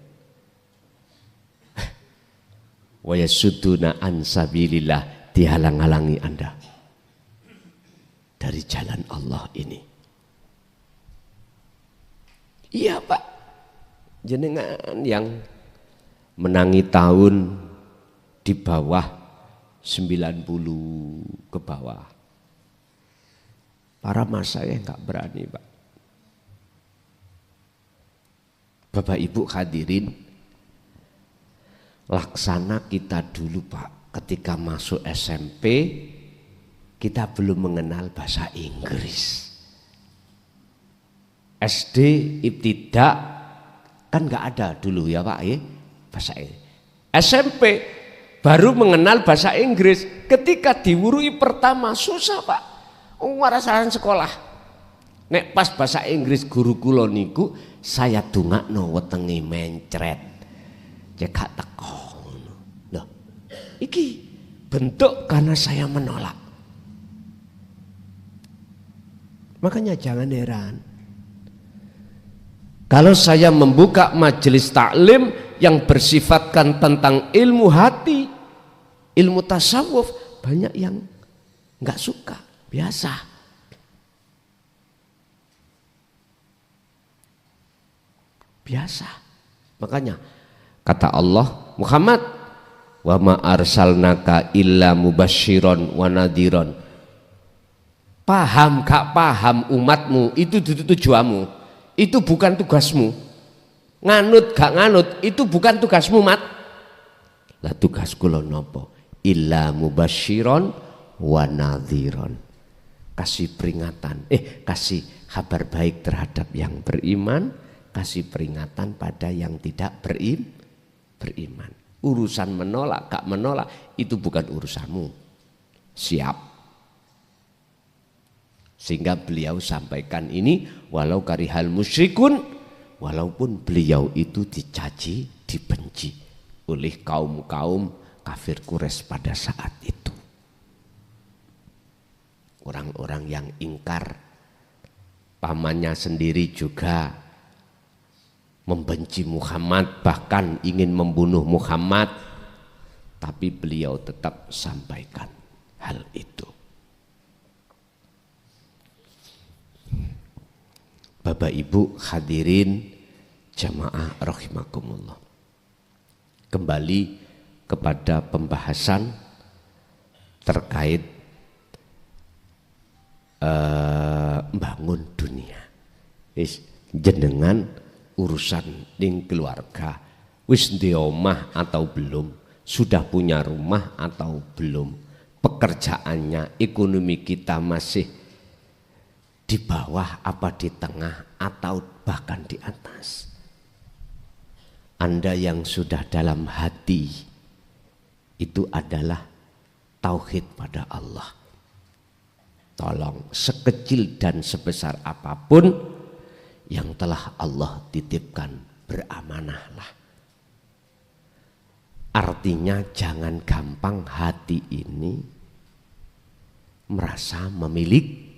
Wa yasudduna an sabilillah, dihalang-halangi Anda dari jalan Allah ini. Iya Pak, jenengan yang menangi tahun di bawah 90 ke bawah. Para mas saya nggak berani Pak. Bapak Ibu hadirin, laksana kita dulu Pak, ketika masuk SMP kita belum mengenal bahasa Inggris. SD ibtidak kan nggak ada dulu ya Pak ya bahasa Inggris. SMP baru mengenal bahasa Inggris. Ketika diwurui pertama susah Pak. Warasaran sekolah. Nek pas bahasa Inggris guru kula niku saya dongakno wetenge mencret. Cekak teko. Loh, iki bentuk karena saya menolak. Makanya jangan heran. Kalau saya membuka majelis taklim yang bersifatkan tentang ilmu hati, ilmu tasawuf, banyak yang nggak suka, biasa. Biasa. Makanya kata Allah, Muhammad, wa ma arsalnaka illa mubasyiron wa nadhiron. Paham gak paham umatmu itu tujuanmu, itu bukan tugasmu. Nganut gak nganut itu bukan tugasmu mat. Lah tugas kula napa? Illa mubasyiron wa nadhiron. Kasih peringatan, kasih kabar baik terhadap yang beriman, kasih peringatan pada yang tidak beriman. Urusan menolak, gak menolak itu bukan urusanmu. Siap. Sehingga beliau sampaikan ini walau karihal musyrikun, walaupun beliau itu dicaci, dibenci oleh kaum-kaum kafir Quraisy pada saat itu. Orang-orang yang ingkar, pamannya sendiri juga membenci Muhammad, bahkan ingin membunuh Muhammad, tapi beliau tetap sampaikan hal itu. Bapak Ibu hadirin jamaah rahimakumullah. Kembali kepada pembahasan terkait bangun dunia. Wis jenengan urusan ning keluarga, wis ndek omah atau belum, sudah punya rumah atau belum, pekerjaannya, ekonomi kita masih di bawah apa di tengah atau bahkan di atas. Anda yang sudah dalam hati itu adalah tauhid pada Allah. Tolong sekecil dan sebesar apapun yang telah Allah titipkan, beramanahlah. Artinya jangan gampang hati ini merasa memiliki.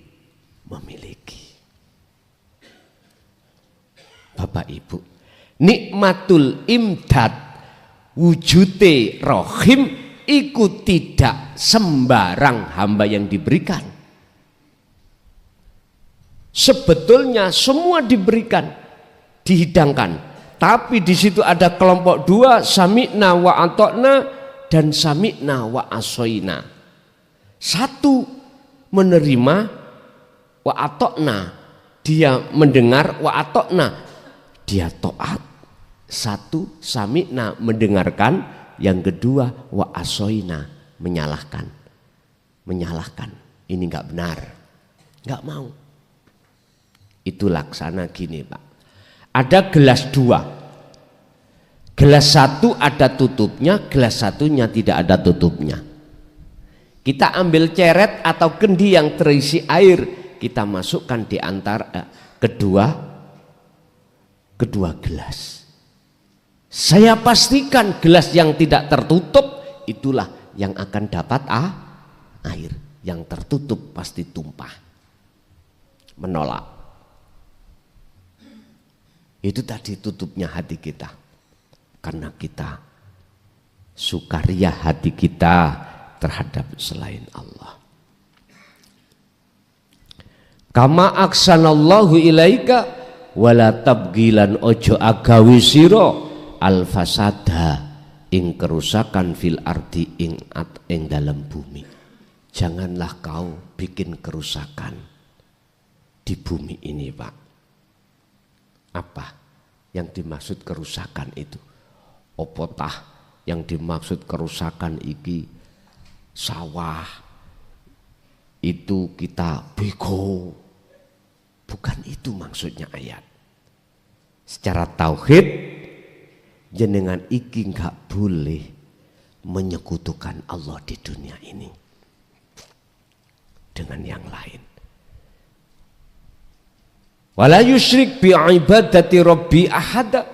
Bapak Ibu, nikmatul imdad wujute rohim iku tidak sembarang hamba yang diberikan. Sebetulnya semua diberikan, dihidangkan, tapi di situ ada kelompok dua, sami'na wa atokna dan sami'na wa asoina. Satu menerima wa atokna, dia mendengar, wa atokna, dia taat. Satu sami'na mendengarkan, yang kedua wa asoina menyalahkan. Ini enggak benar, enggak mau. Itu laksana gini Pak, ada gelas dua, gelas satu ada tutupnya, gelas satunya tidak ada tutupnya. Kita ambil ceret atau kendi yang terisi air, kita masukkan di antara kedua gelas. Saya pastikan gelas yang tidak tertutup itulah yang akan dapat air, yang tertutup pasti tumpah. Menolak. Itu tadi tutupnya hati kita, karena kita sukaria hati kita terhadap selain Allah. Kama aksanallahu ilaika wala tabgilan ojo agawi siro al fasada ing kerusakan fil ardi ing dalam bumi. Janganlah kau bikin kerusakan di bumi ini Pak. Apa yang dimaksud kerusakan itu? Opotah yang dimaksud kerusakan iki sawah itu kita bego, bukan itu maksudnya ayat. Secara tauhid jenengan iki nggak boleh menyekutukan Allah di dunia ini dengan yang lain. Wala yusyrik bi ibadati rabbi ahada.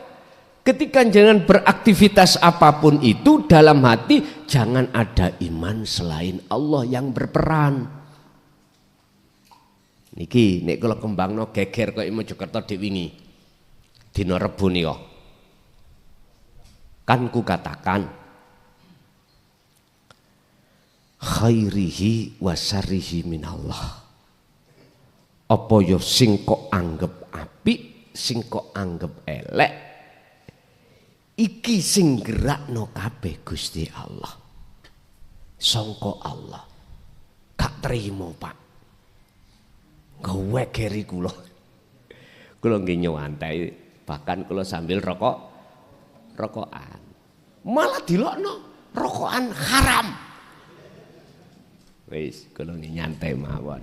Ketika jangan beraktivitas apapun itu dalam hati jangan ada iman selain Allah yang berperan. Niki nek kula kembangno geger kok Mojokerto dik wingi. Dina Rebo nika. Kan ku katakan khairihi wa syarrihi minallah. Apa yo sing kok anggap apik, sing kok anggap elek, iki sing gerakno kabeh Gusti Allah. Sangka Allah. Gak trimo, Pak. Gawe geri kula. Kula nggih nyantai, bahkan kula sambil rokokan. Malah dilokno rokokan haram. Wis kula nyantai mawon.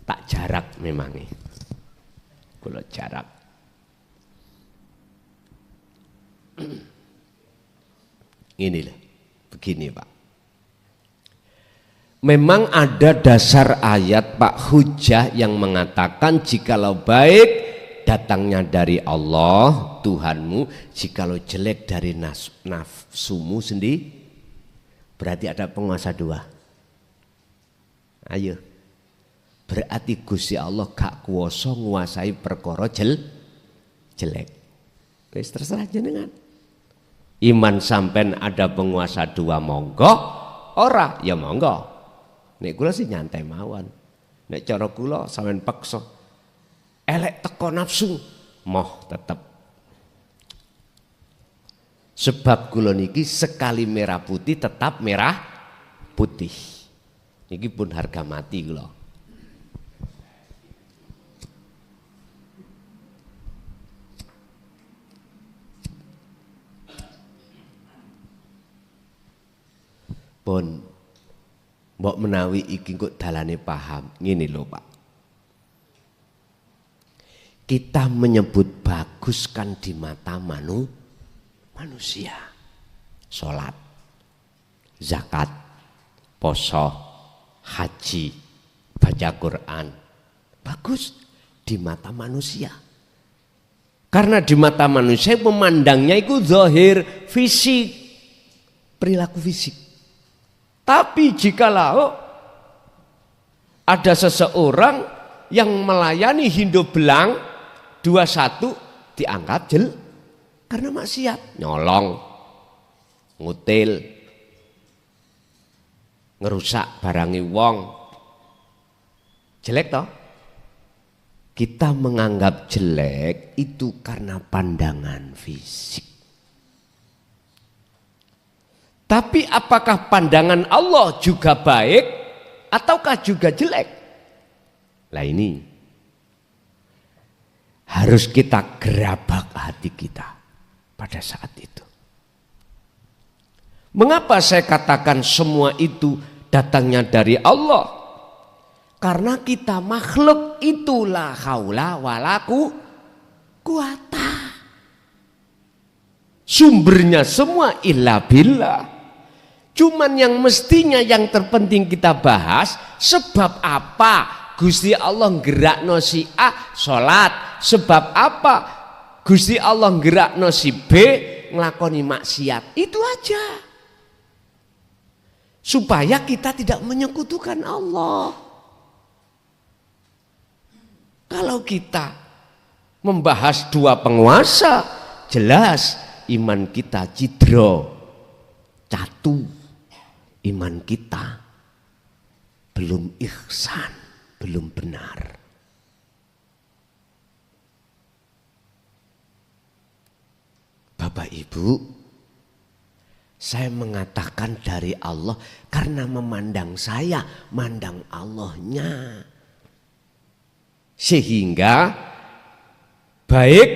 Tak jarak memang nih. Kula jarak. Ini loh. Begini Pak. Memang ada dasar ayat Pak hujah yang mengatakan jikalau baik datangnya dari Allah Tuhanmu, jikalau jelek dari nafsumu sendiri, berarti ada penguasa dua. Ayo, berarti Gusti Allah gak kuwasa nguasai perkara jelek. Wis terserah jenengan. Iman sampean ada penguasa dua monggo, ora ya monggo. Nek kula sih nyantai mawon. Nek cara kula sampean paksa elek teko nafsu, moh tetep. Sebab kula niki sekali merah putih tetap merah putih. Niki pun harga mati kula. Pun mbok menawi iki kok dalane paham. Ngene lho Pak. Kita menyebut bagus kan di mata manusia. Salat, zakat, poso, haji, baca Quran. Bagus di mata manusia. Karena di mata manusia memandangnya itu zahir, fisik, perilaku fisik. Tapi jikalau ada seseorang yang melayani Hindu Belang 21 dianggap karena maksiat, nyolong, ngutil, ngerusak barangi wong. Jelek toh? Kita menganggap jelek itu karena pandangan fisik. Tapi apakah pandangan Allah juga baik ataukah juga jelek? Lah ini harus kita gerabak hati kita pada saat itu. Mengapa saya katakan semua itu datangnya dari Allah? Karena kita makhluk itulah haula wala quwata. Sumbernya semua illa billah. Cuman yang mestinya yang terpenting kita bahas sebab apa Gusti Allah nggerakno si A salat, sebab apa Gusti Allah nggerakno si B nglakoni maksiat. Itu aja. Supaya kita tidak menyekutukan Allah. Kalau kita membahas dua penguasa, jelas iman kita cidro, catu. Iman kita belum ihsan, belum benar. Bapak Ibu, saya mengatakan dari Allah karena memandang saya, mandang Allahnya. Sehingga baik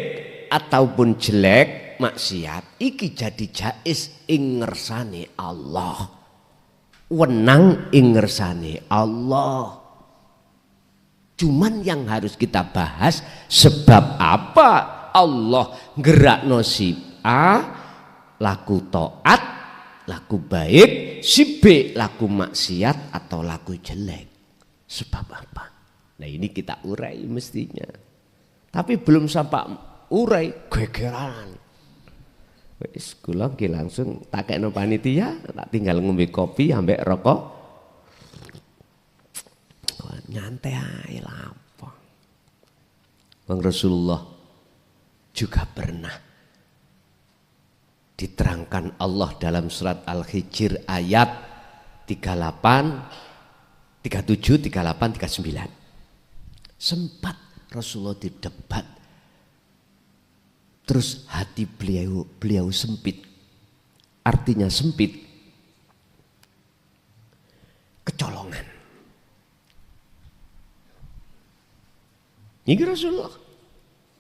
ataupun jelek maksiat iki jadi jais ing ngersane Allah. Wenang ing ngersane Allah. Cuman yang harus kita bahas sebab apa Allah gerakno si A laku taat, laku baik, si B laku maksiat atau laku jelek. Sebab apa? Nah ini kita urai mestinya. Tapi belum sampai urai gegeran. Wis kula ki langsung takekno panitia, tak tinggal ngombe kopi ambek rokok. Nyantai ae lapo. Bang Rasulullah juga pernah diterangkan Allah dalam surat Al-Hijr ayat 38, 37, 38, 39. Sempat Rasulullah didebat. Terus hati beliau sempit. Artinya sempit. Kecolongan. Ini Rasulullah.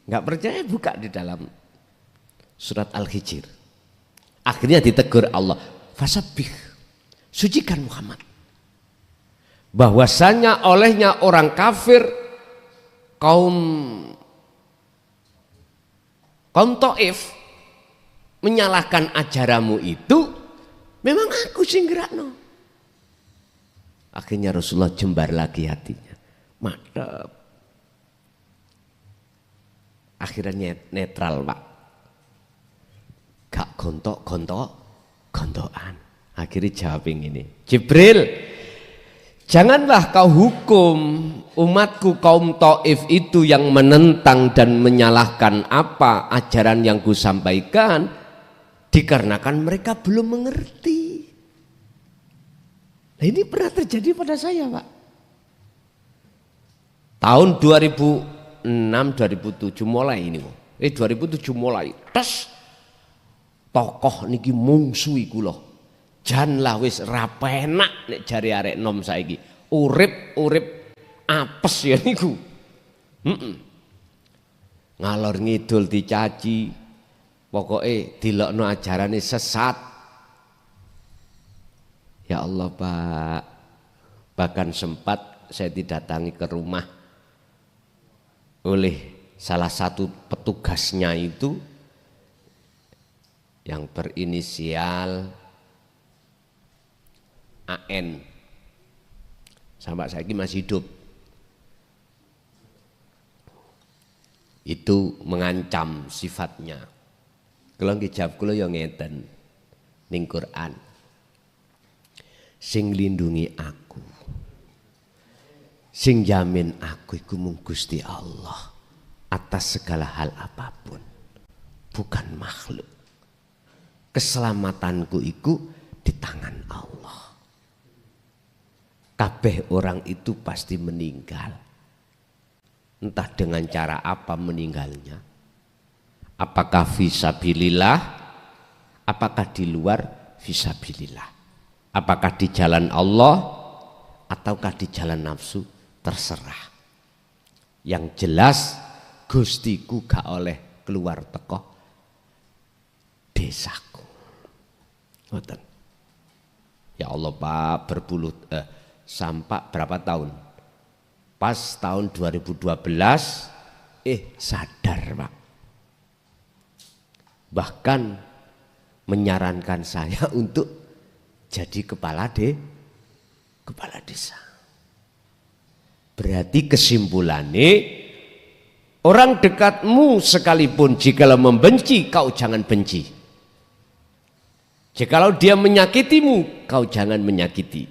Enggak percaya buka di dalam surat Al-Hijr. Akhirnya ditegur Allah. Fasabbih. Sucikan Muhammad. bahwasanya olehnya orang kafir kaum Taif menyalahkan ajaranmu itu memang aku sing gerakno. Akhirnya Rasulullah jembar lagi hatinya, madep. Akhirnya netral Pak, gak gontokan. Akhirnya jawab ini, Jibril, janganlah kau hukum umatku kaum Taif itu yang menentang dan menyalahkan apa ajaran yang kusampaikan, dikarenakan mereka belum mengerti. Nah, ini pernah terjadi pada saya Pak. Tahun 2006-2007 mulai ini, 2007 mulai, tes tokoh niki mungsuhi kula. Jan lah wis ra penak nek jare arek nom saiki. Urip apes ya niku. Ngalor ngidul dicaci, pokoke dilokno ajarane sesat. Ya Allah Pak, bahkan sempat saya didatangi ke rumah oleh salah satu petugasnya itu yang berinisial AN, sampai saiki masih hidup. Itu mengancam sifatnya. Kalau ngejawab kula ya ngeten ning Quran. Sing lindungi aku, sing jamin aku iku mung Gusti Allah atas segala hal apapun, bukan makhluk. Keselamatanku iku di tangan Allah. Kabeh orang itu pasti meninggal. Entah dengan cara apa meninggalnya. Apakah fisabilillah, apakah di luar fisabilillah. Apakah di jalan Allah ataukah di jalan nafsu, terserah. Yang jelas Gustiku gak oleh keluar teko desaku. Ngoten. Ya Allah Pak, sampai berapa tahun? Pas tahun 2012 sadar Pak. Bahkan menyarankan saya untuk jadi kepala desa. Berarti kesimpulannya, orang dekatmu sekalipun jikalau membenci, kau jangan benci. Jikalau dia menyakitimu, kau jangan menyakiti.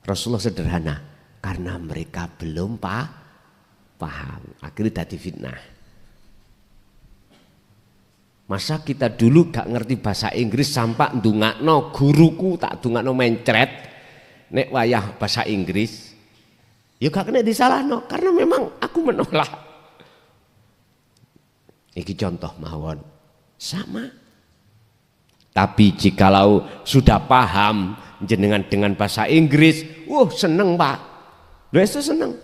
Rasulullah sederhana, karena mereka belum paham. Akhirnya tadi fitnah. Masa kita dulu gak ngerti bahasa Inggris sampai ndungakno guruku tak ndungakno mencret nek wayah bahasa Inggris. Ya gak kena disalahno karena memang aku menolak. Iki contoh mawon. Sama. Tapi jikalau sudah paham jenengan dengan bahasa Inggris, seneng Pak. Lho itu seneng.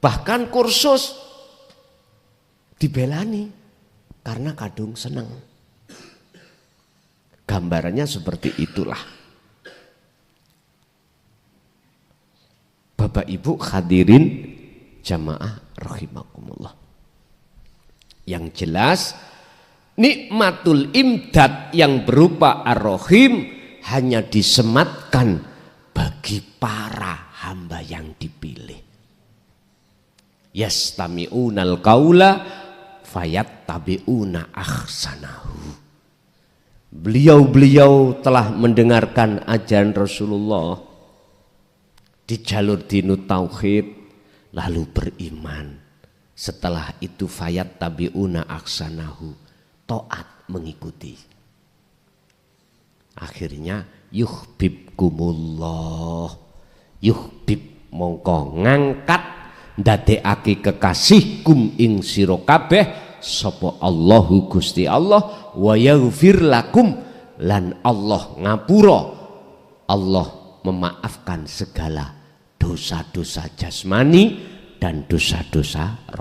Bahkan kursus dibelani. Karena kadung senang. Gambarannya seperti itulah. Bapak Ibu hadirin jamaah rahimakumullah. Yang jelas nikmatul imdad yang berupa ar-rahim hanya disematkan bagi para hamba yang dipilih. Yastami'unal qaula fayattabi'una ahsanahu. Beliau-beliau telah mendengarkan ajaran Rasulullah di jalur dinut tauhid lalu beriman. Setelah itu fayattabi'una ahsanahu, taat mengikuti. Akhirnya yuhibbukumullah, yuhbib mongko ngangkat ndadekake kekasih kum ing sira kabeh sapa Allahu Gusti Allah wa yaghfir lakum lan Allah ngapura, Allah memaafkan segala dosa-dosa jasmani dan dosa-dosa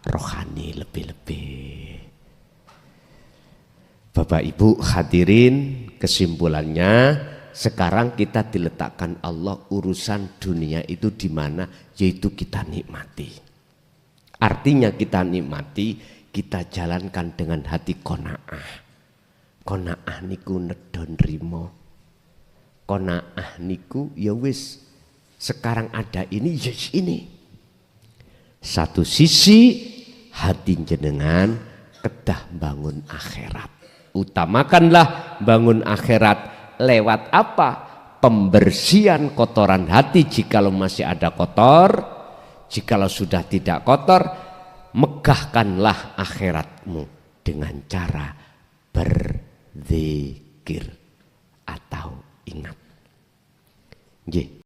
rohani lebih-lebih. Bapak Ibu hadirin, kesimpulannya sekarang kita diletakkan Allah urusan dunia itu di mana, yaitu kita nikmati. Artinya kita nikmati, kita jalankan dengan hati qanaah. Qanaah niku nedon rimo. Qanaah niku ya wis, sekarang ada ini, yes ini. Satu sisi hati jenengan kedah bangun akhirat. Utamakanlah bangun akhirat. Lewat apa? Pembersihan kotoran hati jikalau masih ada kotor. Jikalau sudah tidak kotor, megahkanlah akhiratmu dengan cara berzikir atau ingat. Nggih.